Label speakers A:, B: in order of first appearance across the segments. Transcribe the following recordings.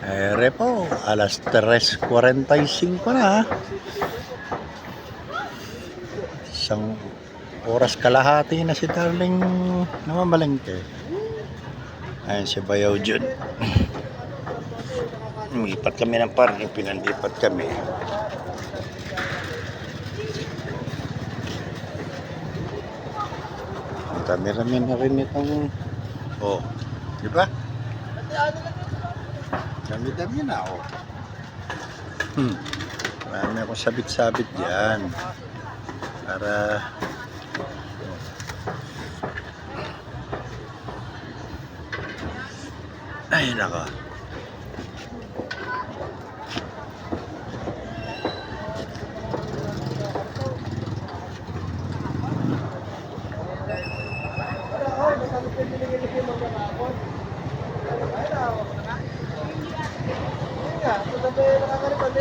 A: Ere po, alas 3:45 na. Isang oras kalahati na si Darling namamalengke. Ayan si Bayaw Jun. Lumipat kami ng parking, pinanlipat kami. Dami-dami na rin itong, oh, di ba? Dami-dami na, oh. Marami akong sabit-sabit dyan. Para, ay nako.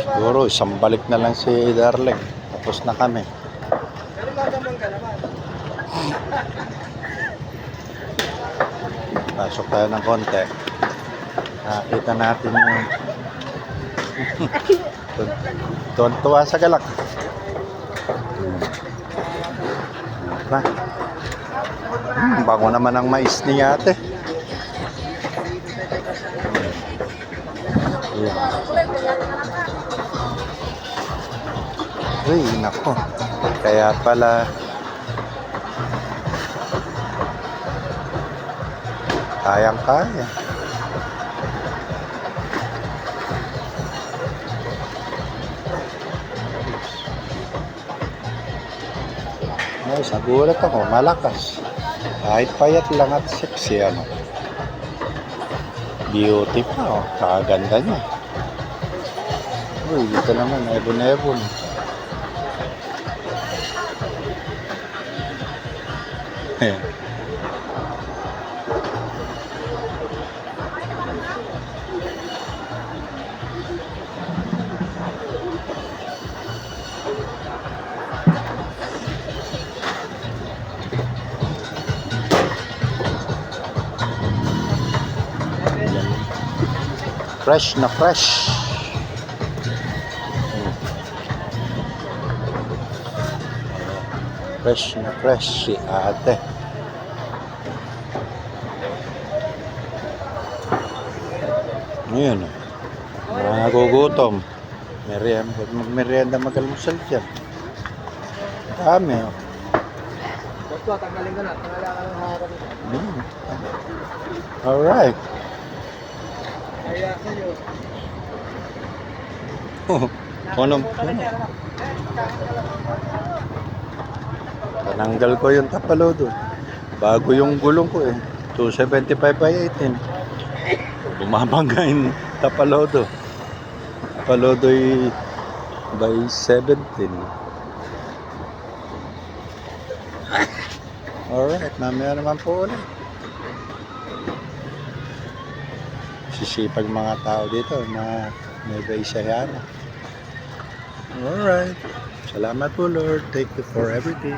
A: Siguro isang balik na lang si Darling. Tapos na kami. Pasok tayo ng konti. Nakita natin yung tuwan-tuwa sa galak. Bago naman ang mais ni ate. Uy, nako. Kaya pala kayang-kaya. Ay, nagulat ako, malakas. Kahit payat lang at sexy, ano. Beauty pa, oh. Kakaganda niya. Uy, dito naman, ebon-ebon. Fresh na fresh. Fresh na fresh si ate. Ngayon, nagugutom. Magmerienda, mag-almusal dyan. Dami, oh.
B: Tanggalin ka na. Tanggalin ka ng harapan nito.
A: Alright.
B: Kaya sa'yo.
A: Tananggal ko yung tapalodo. Bago yung gulong ko eh. 275/18. Bumabangga yung tapalodo. Tapalodo by 17. Alright, mamaya naman po ulit. Sisipag mga tao dito na Nueva Ecija. Alright. Salamat po, Lord. Thank you for everything.